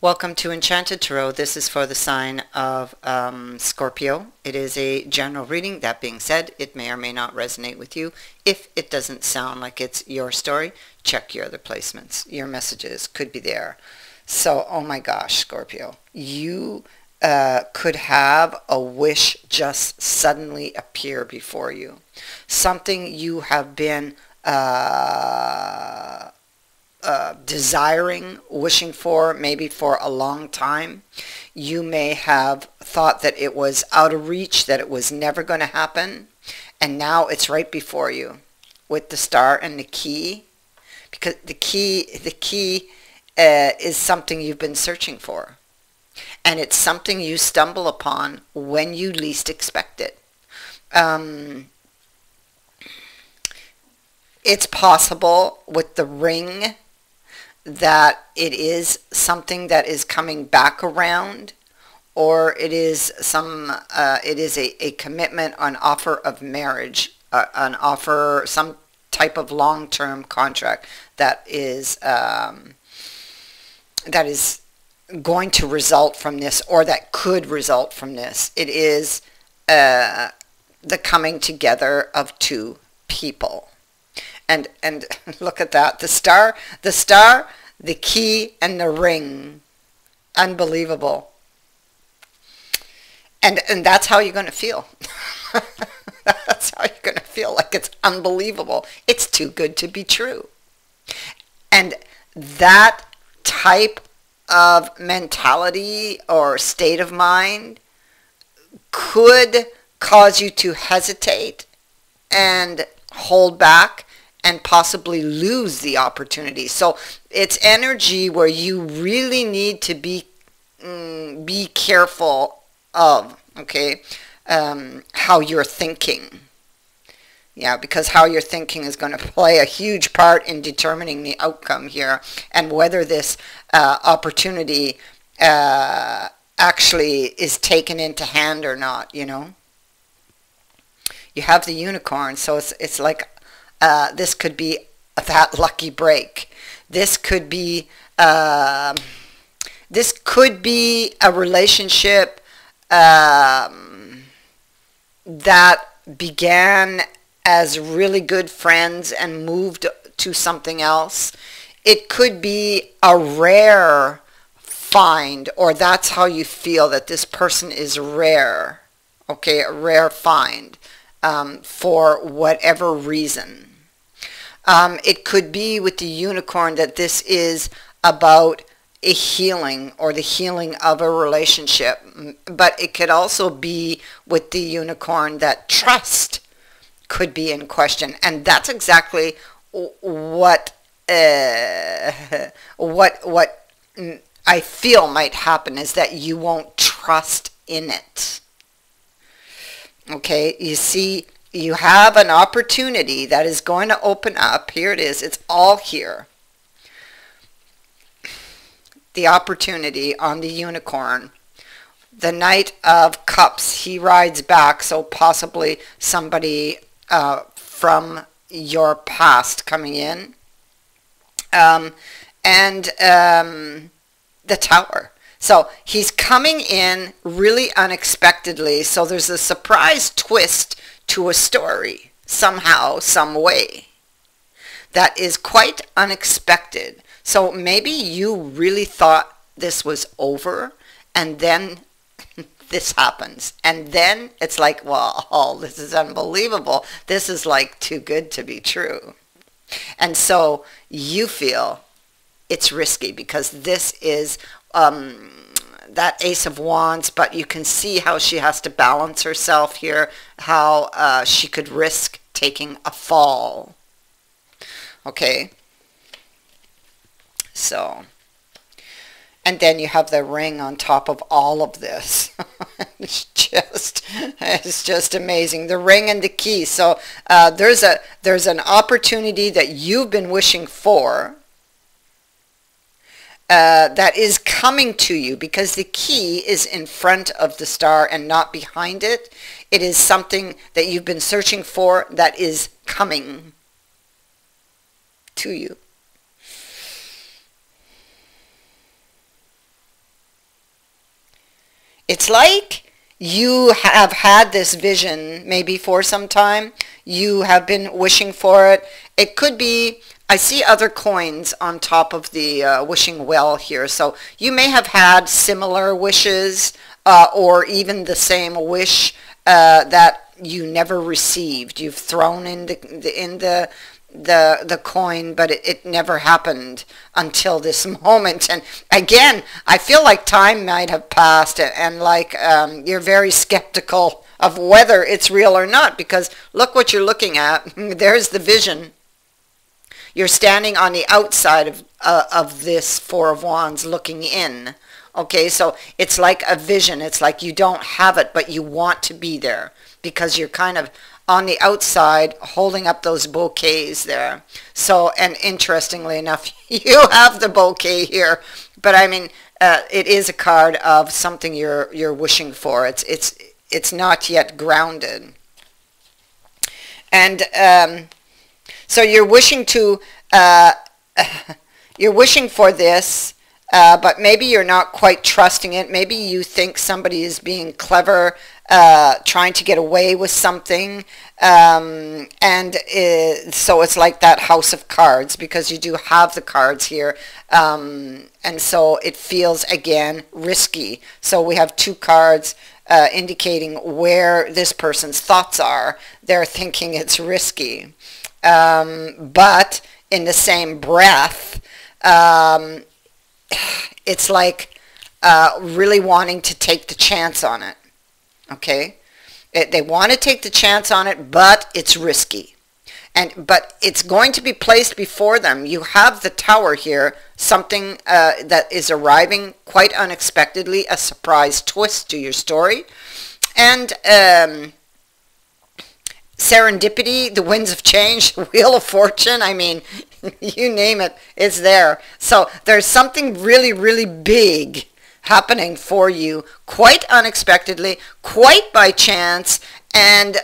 Welcome to Enchanted Tarot. This is for the sign of Scorpio. It is a general reading. That being said, it may or may not resonate with you. If it doesn't sound like it's your story, check your other placements. Your messages could be there. So, oh my gosh, Scorpio, you could have a wish just suddenly appear before you. Something you have been desiring, wishing for, maybe for a long time. You may have thought that it was out of reach, that it was never going to happen, and now it's right before you with the star and the key, because the key is something you've been searching for, and it's something you stumble upon when you least expect it. It's possible with the ring that it is something that is coming back around, or it is a commitment, an offer of marriage, an offer, some type of long-term contract that is going to result from this, or that could result from this. It is the coming together of two people. And look at that, the star, the key, and the ring. Unbelievable. And that's how you're going to feel. That's how you're going to feel, like it's unbelievable. It's too good to be true. And that type of mentality or state of mind could cause you to hesitate and hold back and possibly lose the opportunity. So it's energy where you really need to be careful of, okay, how you're thinking. Yeah, because how you're thinking is going to play a huge part in determining the outcome here, and whether this opportunity actually is taken into hand or not, you know. You have the unicorn, so it's like this could be that lucky break. This could be a relationship that began as really good friends and moved to something else. It could be a rare find, or that's how you feel, that this person is rare. Okay, a rare find for whatever reason. It could be with the unicorn that this is about a healing, or the healing of a relationship. But it could also be with the unicorn that trust could be in question. And that's exactly what I feel might happen, is that you won't trust in it. Okay, you see, you have an opportunity that is going to open up. Here it is. It's all here. The opportunity on the unicorn. The Knight of Cups. He rides back, so possibly somebody from your past coming in. The Tower. So he's coming in really unexpectedly. So there's a surprise twist to a story, somehow, some way, that is quite unexpected. So maybe you really thought this was over, and then this happens. And then it's like, well, oh, this is unbelievable. This is like too good to be true. And so you feel it's risky, because this is that Ace of Wands, but you can see how she has to balance herself here, how she could risk taking a fall. Okay. So, and then you have the ring on top of all of this. it's just amazing. The ring and the key. So there's an opportunity that you've been wishing for, that is coming to you, because the key is in front of the star and not behind it. It is something that you've been searching for that is coming to you. It's like you have had this vision maybe for some time. You have been wishing for it. It could be, I see other coins on top of the wishing well here. So you may have had similar wishes or even the same wish that you never received. You've thrown in the coin, but it never happened until this moment. And again, I feel like time might have passed, and like you're very skeptical of whether it's real or not, because look what you're looking at. There's the vision. You're standing on the outside of this Four of Wands looking in. Okay, so it's like a vision. It's like you don't have it, but you want to be there because you're kind of on the outside holding up those bouquets there. So, and interestingly enough, you have the bouquet here, but I mean, it is a card of something you're wishing for. It's not yet grounded. And so you're wishing to, you're wishing for this, but maybe you're not quite trusting it. Maybe you think somebody is being clever, trying to get away with something. So it's like that House of Cards, because you do have the cards here. And so it feels, again, risky. So we have two cards indicating where this person's thoughts are. They're thinking it's risky. But in the same breath, it's like really wanting to take the chance on it. Okay? They want to take the chance on it, but it's risky. But it's going to be placed before them. You have the Tower here, something that is arriving quite unexpectedly, a surprise twist to your story. And serendipity, the Winds of Change, Wheel of Fortune, I mean, you name it, it's there. So there's something really, really big happening for you, quite unexpectedly, quite by chance, and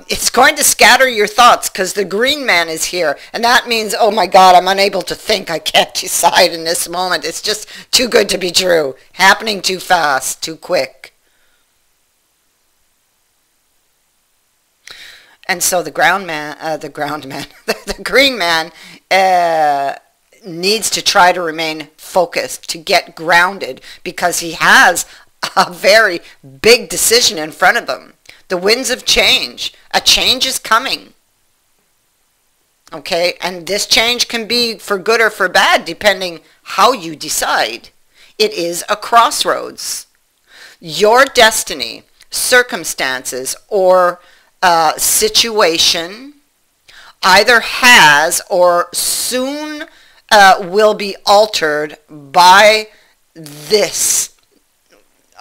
it's going to scatter your thoughts because the Green Man is here, and that means, oh my God, I'm unable to think, I can't decide in this moment, it's just too good to be true, happening too fast, too quick. And so the the Green Man needs to try to remain focused, to get grounded, because he has a very big decision in front of him. The Winds of Change. A change is coming. Okay, and this change can be for good or for bad, depending how you decide. It is a crossroads. Your destiny, circumstances, or situation either has or soon will be altered by this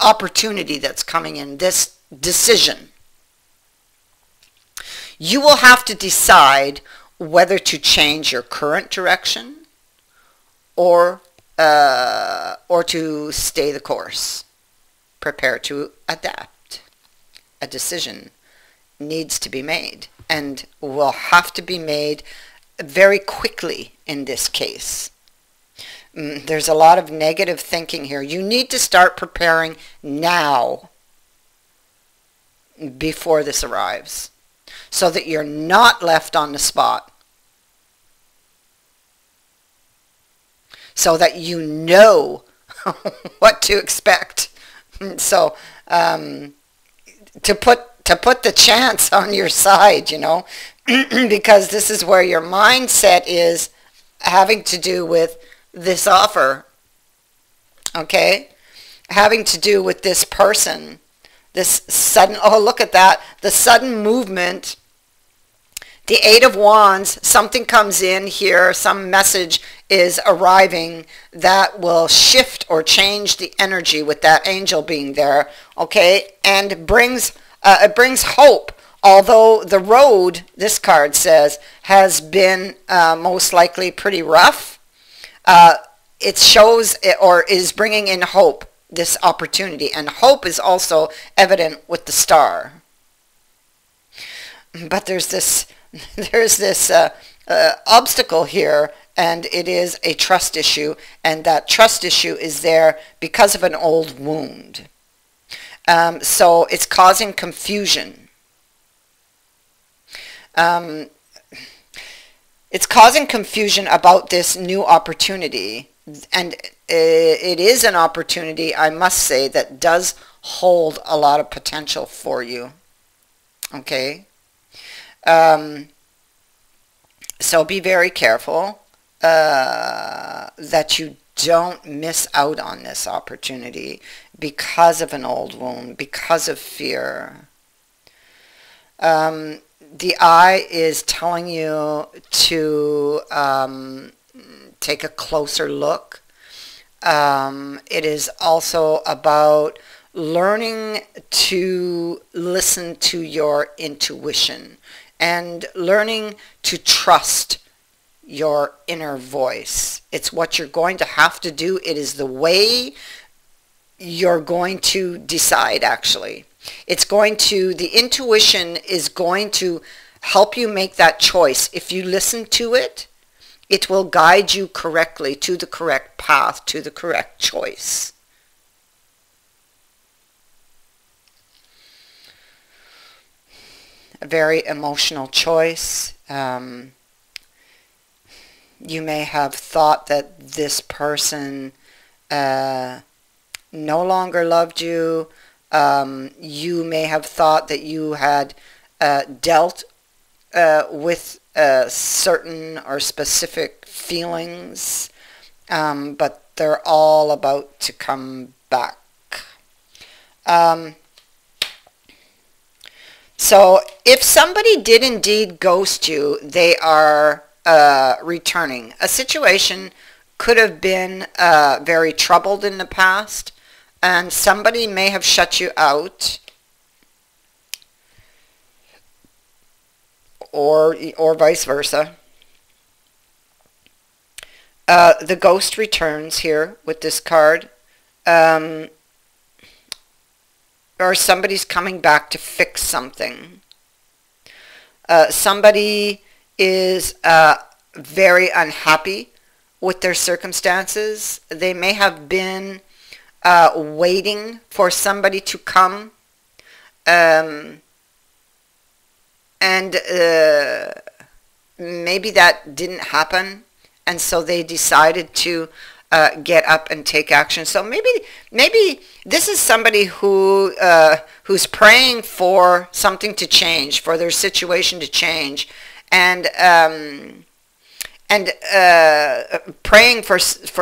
opportunity that's coming in, this decision. You will have to decide whether to change your current direction or to stay the course. Prepare to adapt. A decision needs to be made, and will have to be made very quickly in this case. There's a lot of negative thinking here. You need to start preparing now before this arrives, so that you're not left on the spot, so that you know what to expect. So to put the chance on your side, you know, because this is where your mindset is having to do with this offer, okay? Having to do with this person, this sudden, oh, look at that, the sudden movement. The Eight of Wands, something comes in here, some message is arriving that will shift or change the energy with that angel being there, okay? And it brings hope. Although the road, this card says, has been most likely pretty rough, it shows or is bringing in hope, this opportunity. And hope is also evident with the star. But there's this obstacle here, and it is a trust issue. And that trust issue is there because of an old wound. So it's causing confusion. It's causing confusion about this new opportunity, and it is an opportunity, I must say, that does hold a lot of potential for you. Okay? So be very careful that you don't miss out on this opportunity because of an old wound, because of fear. The eye is telling you to take a closer look. It is also about learning to listen to your intuition and learning to trust your inner voice. It's what you're going to have to do. It is the way you're going to decide, actually. It's going to, the intuition is going to help you make that choice. If you listen to it, it will guide you correctly to the correct path, to the correct choice. A very emotional choice. You may have thought that this person no longer loved you. You may have thought that you had dealt with certain or specific feelings, but they're all about to come back. So if somebody did indeed ghost you, they are returning. A situation could have been very troubled in the past, and somebody may have shut you out, or vice versa. The ghost returns here with this card. Or somebody's coming back to fix something. Somebody is very unhappy with their circumstances. They may have been waiting for somebody to come, and maybe that didn't happen, and so they decided to get up and take action. So maybe this is somebody who who's praying for something to change, for their situation to change, and praying for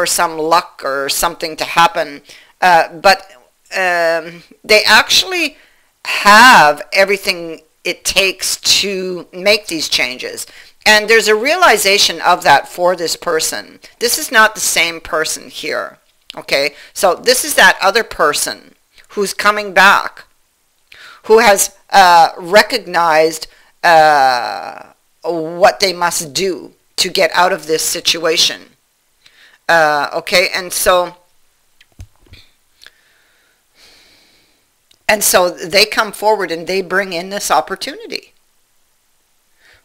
some luck or something to happen. But they actually have everything it takes to make these changes. And there's a realization of that for this person. This is not the same person here. Okay? So this is that other person who's coming back, who has recognized what they must do to get out of this situation. Okay? And so they come forward and they bring in this opportunity.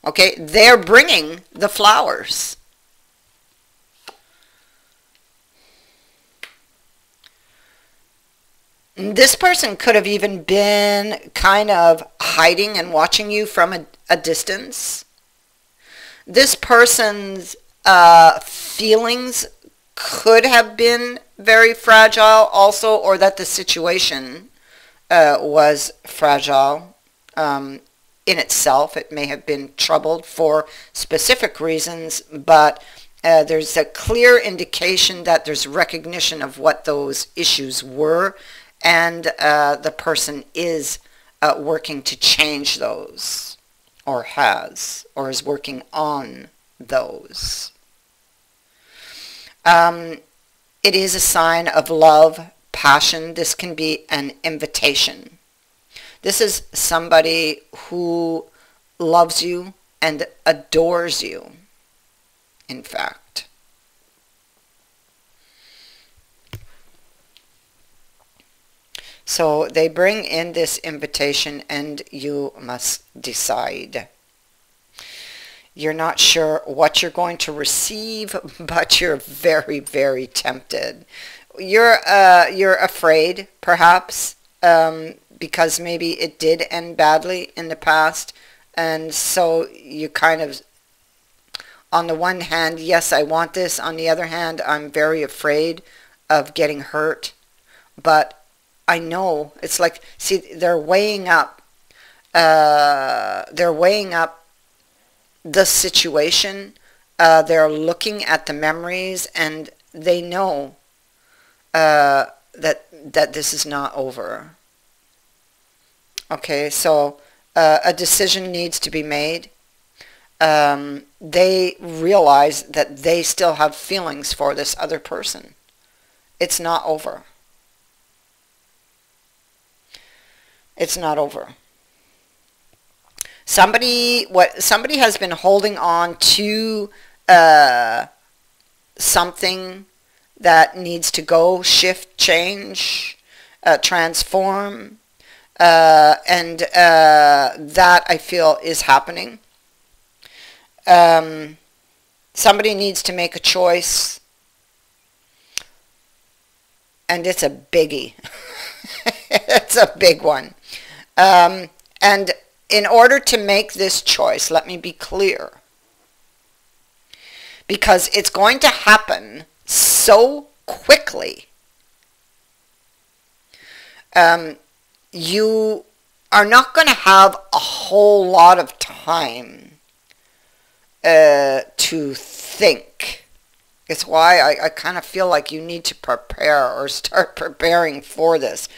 Okay, they're bringing the flowers. This person could have even been kind of hiding and watching you from a distance. This person's feelings could have been very fragile also, or that the situation was fragile. In itself, it may have been troubled for specific reasons, but there's a clear indication that there's recognition of what those issues were, and the person is working to change those, or is working on those. It is a sign of love, passion. This can be an invitation. This is somebody who loves you and adores you, in fact. So they bring in this invitation and you must decide. You're not sure what you're going to receive, but you're very, very tempted. You're afraid, perhaps, because maybe it did end badly in the past. And so you kind of, on the one hand, yes, I want this. On the other hand, I'm very afraid of getting hurt. But I know, it's like, see, they're weighing up the situation. They're looking at the memories, and they know that this is not over. Okay, so a decision needs to be made. They realize that they still have feelings for this other person. It's not over. It's not over. Somebody has been holding on to something that needs to go, shift, change, transform, and that I feel is happening. Somebody needs to make a choice, and it's a biggie. It's a big one. And in order to make this choice, let me be clear, because it's going to happen so quickly. You are not going to have a whole lot of time to think. It's why I kind of feel like you need to prepare or start preparing for this.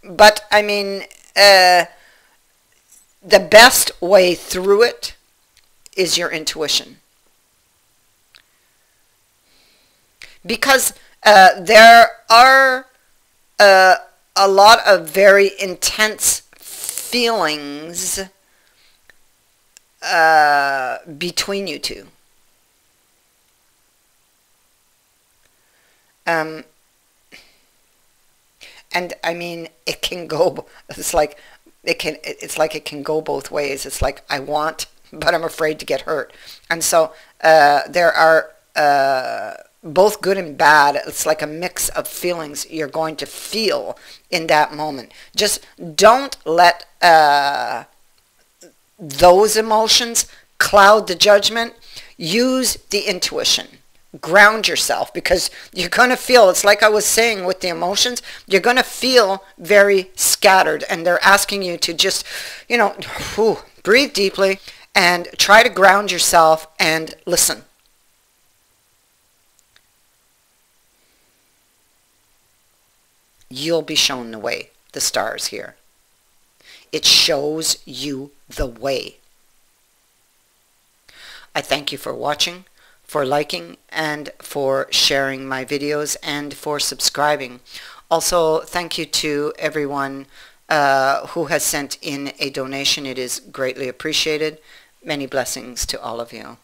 But I mean, the best way through it is your intuition. Because there are a lot of very intense feelings between you two. And I mean, it can go, it's like it can go both ways. It's like, I want, but I'm afraid to get hurt. And so there are both good and bad. It's like a mix of feelings you're going to feel in that moment. Just don't let those emotions cloud the judgment. Use the intuition. Ground yourself, because you're going to feel, it's like I was saying with the emotions, you're going to feel very scattered, and they're asking you to just, breathe deeply and try to ground yourself and listen. You'll be shown the way. The stars here. It shows you the way. I thank you for watching, for liking, and for sharing my videos, and for subscribing. Also, thank you to everyone who has sent in a donation. It is greatly appreciated. Many blessings to all of you.